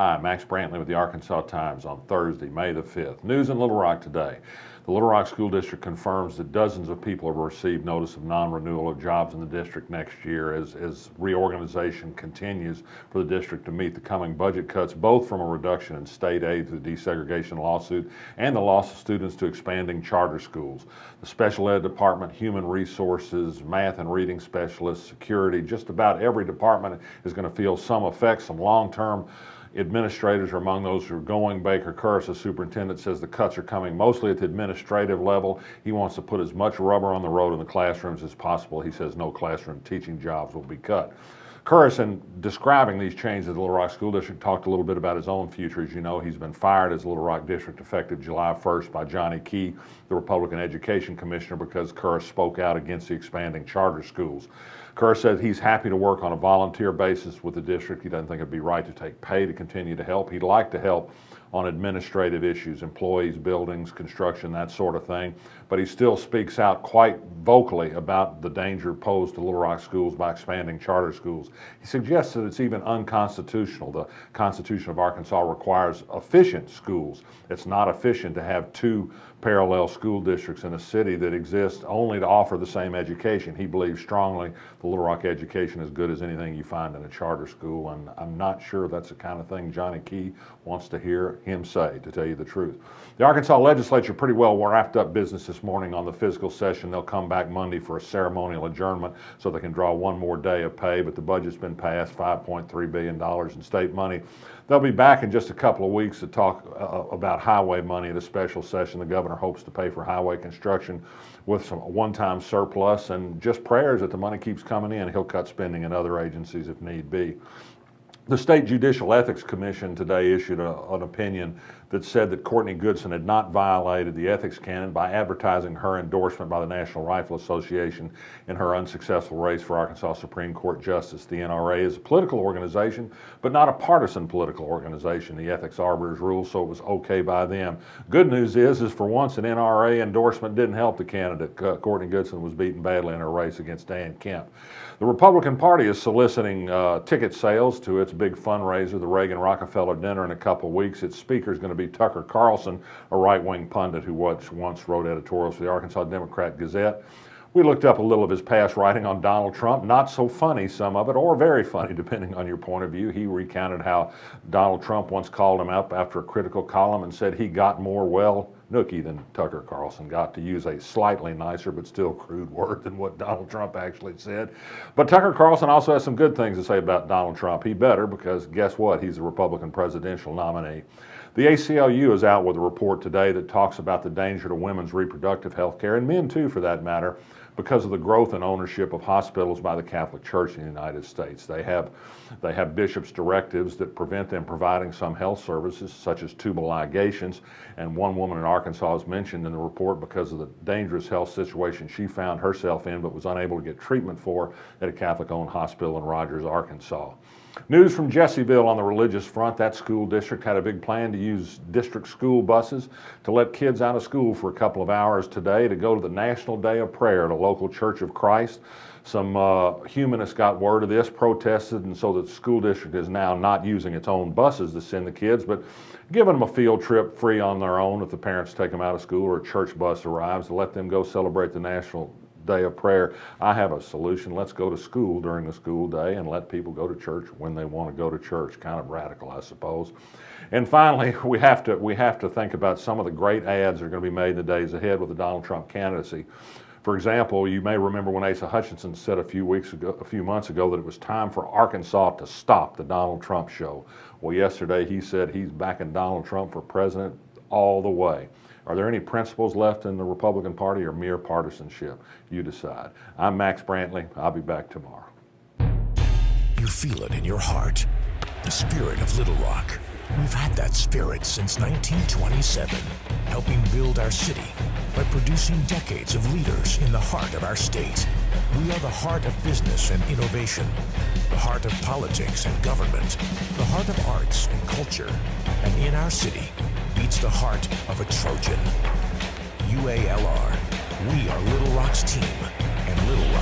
Hi, Max Brantley with the Arkansas Times on Thursday, May the 5th. News in Little Rock today. The Little Rock School District confirms that dozens of people have received notice of non-renewal of jobs in the district next year as reorganization continues for the district to meet the coming budget cuts, both from a reduction in state aid through the desegregation lawsuit and the loss of students to expanding charter schools. The special ed department, human resources, math and reading specialists, security, just about every department is going to feel some effects. Some long-term administrators are among those who are going. Baker Kurrus, the superintendent, says the cuts are coming mostly at the administrative level. He wants to put as much rubber on the road in the classrooms as possible. He says no classroom teaching jobs will be cut. Kurrus, in describing these changes at the Little Rock School District, talked a little bit about his own future. As you know, he's been fired as Little Rock District effective July 1st by Johnny Key, the Republican Education Commissioner, because Kurrus spoke out against the expanding charter schools. Kurrus said he's happy to work on a volunteer basis with the district. He doesn't think it'd be right to take pay to continue to help. He'd like to help on administrative issues, employees, buildings, construction, that sort of thing. But he still speaks out quite vocally about the danger posed to Little Rock schools by expanding charter schools. He suggests that it's even unconstitutional. The Constitution of Arkansas requires efficient schools. It's not efficient to have two parallel school districts in a city that exist only to offer the same education. He believes strongly the Little Rock education is good as anything you find in a charter school, and I'm not sure that's the kind of thing Johnny Key wants to hear him say, to tell you the truth. The Arkansas legislature pretty well wrapped up business this morning on the fiscal session. They'll come back Monday for a ceremonial adjournment so they can draw one more day of pay, but the budget's been passed, $5.3 billion in state money. They'll be back in just a couple of weeks to talk about highway money at a special session. The governor hopes to pay for highway construction with some one-time surplus, and just prayers that the money keeps coming in. He'll cut spending in other agencies if need be. The State Judicial Ethics Commission today issued an opinion that said that Courtney Goodson had not violated the ethics canon by advertising her endorsement by the National Rifle Association in her unsuccessful race for Arkansas Supreme Court Justice. The NRA is a political organization, but not a partisan political organization. The ethics arbiters ruled, so it was okay by them. Good news is for once an NRA endorsement didn't help the candidate. Courtney Goodson was beaten badly in her race against Dan Kemp. The Republican Party is soliciting ticket sales to its big fundraiser, the Reagan-Rockefeller dinner, in a couple of weeks. Its speaker is going to be Tucker Carlson, a right-wing pundit who once wrote editorials for the Arkansas Democrat-Gazette. We looked up a little of his past writing on Donald Trump. Not so funny, some of it, or very funny, depending on your point of view. He recounted how Donald Trump once called him up after a critical column and said he got more, well, nookie than Tucker Carlson got, to use a slightly nicer but still crude word than what Donald Trump actually said. But Tucker Carlson also has some good things to say about Donald Trump. He better, because guess what? He's a Republican presidential nominee. The ACLU is out with a report today that talks about the danger to women's reproductive health care, and men too for that matter, because of the growth and ownership of hospitals by the Catholic Church in the United States. They have bishops' directives that prevent them providing some health services, such as tubal ligations, and one woman in Arkansas is mentioned in the report because of the dangerous health situation she found herself in but was unable to get treatment for at a Catholic-owned hospital in Rogers, Arkansas. News from Jessieville on the religious front. That school district had a big plan to use district school buses to let kids out of school for a couple of hours today to go to the National Day of Prayer at a local Church of Christ. Some humanists got word of this, protested, and so the school district is now not using its own buses to send the kids, but giving them a field trip free on their own if the parents take them out of school or a church bus arrives to let them go celebrate the National Day of Prayer. I have a solution. Let's go to school during the school day and let people go to church when they want to go to church. Kind of radical, I suppose. And finally, we have to think about some of the great ads that are going to be made in the days ahead with the Donald Trump candidacy. For example, you may remember when Asa Hutchinson said a few months ago that it was time for Arkansas to stop the Donald Trump show. Well, yesterday he said he's backing Donald Trump for president all the way. Are there any principles left in the Republican Party or mere partisanship? You decide. I'm Max Brantley. I'll be back tomorrow. You feel it in your heart. The spirit of Little Rock. We've had that spirit since 1927, helping build our city by producing decades of leaders in the heart of our state. We are the heart of business and innovation, the heart of politics and government, the heart of arts and culture, and in our city beats the heart of a Trojan. UALR, we are Little Rock's team, and Little Rock